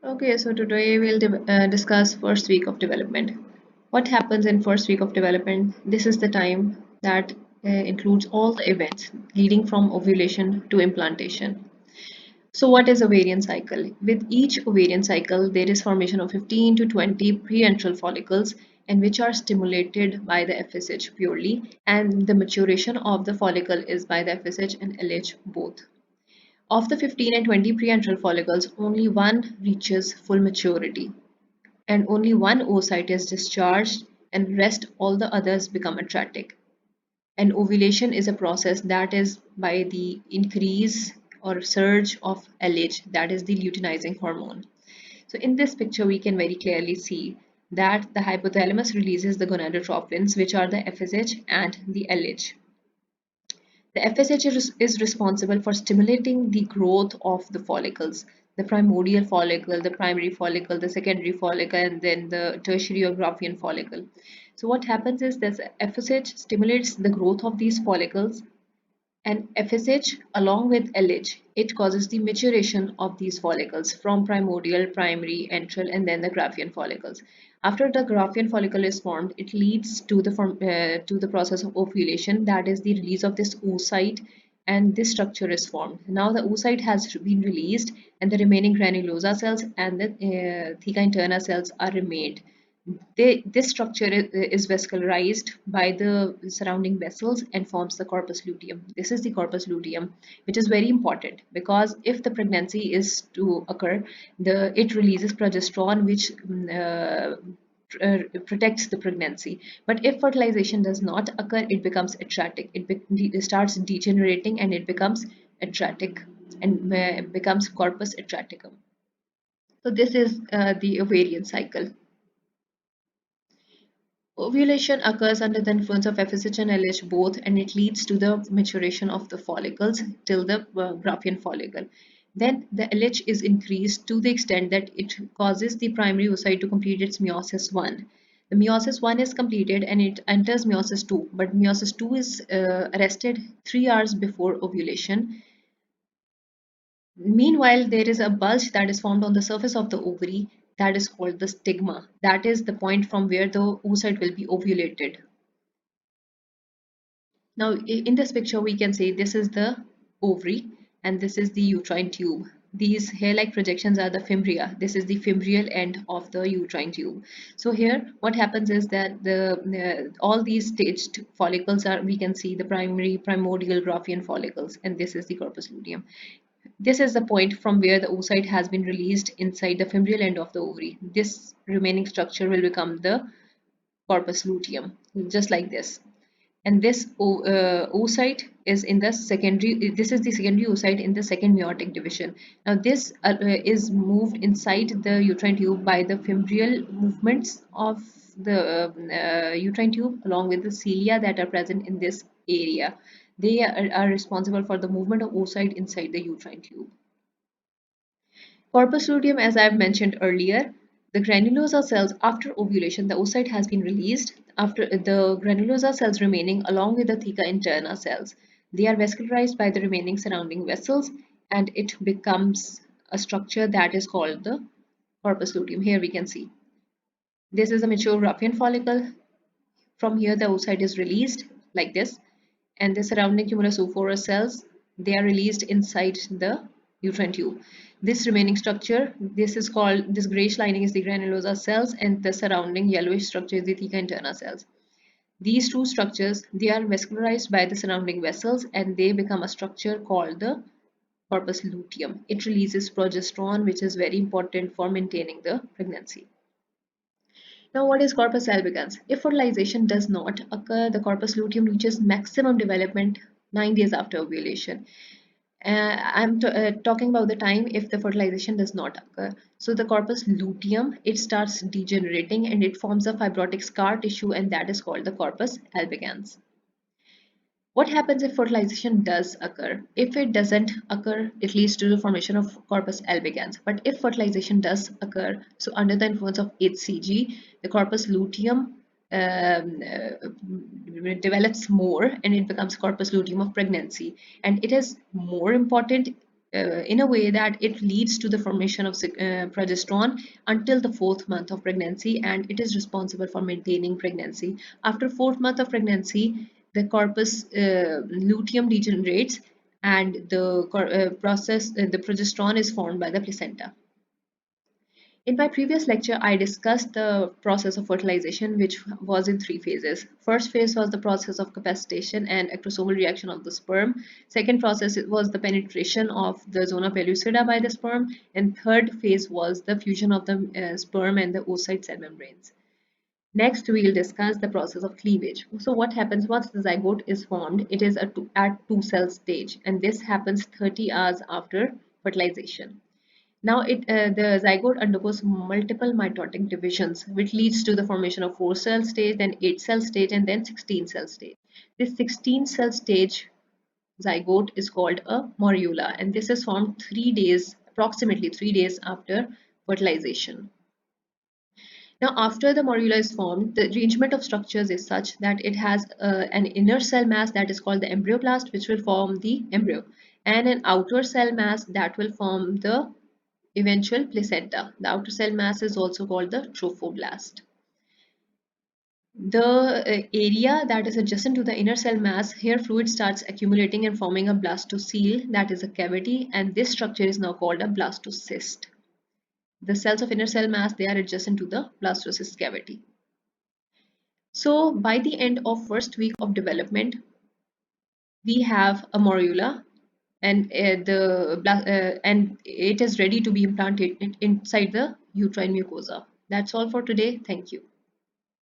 Okay, so today we'll discuss first week of development. What happens in first week of development? This is the time that includes all the events leading from ovulation to implantation. So what is ovarian cycle? With each ovarian cycle, there is formation of 15 to 20 preantral follicles and which are stimulated by the FSH purely, and the maturation of the follicle is by the FSH and LH both. Of the 15 and 20 preantral follicles, only one reaches full maturity and only one oocyte is discharged and rest all the others become atratic. And ovulation is a process that is by the increase or surge of LH, that is the luteinizing hormone. So in this picture, we can very clearly see that the hypothalamus releases the gonadotropins, which are the FSH and the LH. The FSH is responsible for stimulating the growth of the follicles, the primordial follicle, the primary follicle, the secondary follicle, and then the tertiary or Graafian follicle. So what happens is that FSH stimulates the growth of these follicles, and FSH along with LH, it causes the maturation of these follicles from primordial, primary, antral, and then the Graafian follicles. After the Graafian follicle is formed, it leads to the process of ovulation, that is the release of this oocyte, and this structure is formed. Now the oocyte has been released, and the remaining granulosa cells and the theca interna cells are remained. This structure is vascularized by the surrounding vessels and forms the corpus luteum. This is the corpus luteum, which is very important because if the pregnancy is to occur, it releases progesterone, which protects the pregnancy. But if fertilization does not occur, it becomes atratic. It starts degenerating and it becomes atratic and becomes corpus atraticum. So this is the ovarian cycle. Ovulation occurs under the influence of FSH and LH both, and it leads to the maturation of the follicles till the Graafian follicle. Then the LH is increased to the extent that it causes the primary oocyte to complete its meiosis 1. The meiosis 1 is completed and it enters meiosis 2, but meiosis 2 is arrested 3 hours before ovulation. Meanwhile, there is a bulge that is formed on the surface of the ovary that is called the stigma. That is the point from where the oocyte will be ovulated. Now, in this picture, we can say this is the ovary and this is the uterine tube. These hair-like projections are the fimbria. This is the fimbrial end of the uterine tube. So here, what happens is that all these staged follicles are, we can see the primary, primordial, Graafian follicles, and this is the corpus luteum. This is the point from where the oocyte has been released inside the fimbrial end of the ovary. This remaining structure will become the corpus luteum, just like this. And this oocyte is in the secondary, this is the secondary oocyte in the second meiotic division. Now this is moved inside the uterine tube by the fimbrial movements of the uterine tube along with the cilia that are present in this area. They are responsible for the movement of oocyte inside the uterine tube. Corpus luteum, as I've mentioned earlier, the granulosa cells after ovulation, the oocyte has been released. After the granulosa cells remaining along with the theca interna cells, they are vascularized by the remaining surrounding vessels and it becomes a structure that is called the corpus luteum. Here we can see. This is a mature Graafian follicle. From here the oocyte is released like this, and the surrounding cumulus oophorus cells, they are released inside the uterine tube. This remaining structure, this grayish lining is the granulosa cells and the surrounding yellowish structure is the theca interna cells. These two structures, they are vascularized by the surrounding vessels and they become a structure called the corpus luteum. It releases progesterone, which is very important for maintaining the pregnancy. Now, what is corpus albicans? If fertilization does not occur, the corpus luteum reaches maximum development 9 days after ovulation. I'm talking about the time if the fertilization does not occur. So the corpus luteum, it starts degenerating and it forms a fibrotic scar tissue, and that is called the corpus albicans. What happens if fertilization does occur? If it doesn't occur, it leads to the formation of corpus albicans. But if fertilization does occur, so under the influence of HCG, the corpus luteum develops more and it becomes corpus luteum of pregnancy. And it is more important in a way that it leads to the formation of progesterone until the fourth month of pregnancy, and it is responsible for maintaining pregnancy. After fourth month of pregnancy, the corpus luteum degenerates, and the progesterone is formed by the placenta. In my previous lecture, I discussed the process of fertilization, which was in three phases. First phase was the process of capacitation and acrosomal reaction of the sperm. Second process was the penetration of the zona pellucida by the sperm. And third phase was the fusion of the sperm and the oocyte cell membranes. Next, we'll discuss the process of cleavage. So what happens once the zygote is formed? It is at two-cell stage, and this happens 30 hours after fertilization. Now the zygote undergoes multiple mitotic divisions, which leads to the formation of 4-cell stage, then 8-cell stage, and then 16-cell stage. This 16-cell stage zygote is called a morula, and this is formed approximately 3 days after fertilization. Now, after the morula is formed, the arrangement of structures is such that it has an inner cell mass that is called the embryoblast, which will form the embryo, and an outer cell mass that will form the eventual placenta. The outer cell mass is also called the trophoblast. The area that is adjacent to the inner cell mass, here fluid starts accumulating and forming a blastocele, that is a cavity, and this structure is now called a blastocyst. The cells of inner cell mass, they are adjacent to the blastocyst cavity. So by the end of first week of development, we have a morula, and and it is ready to be implanted inside the uterine mucosa. That's all for today. Thank you.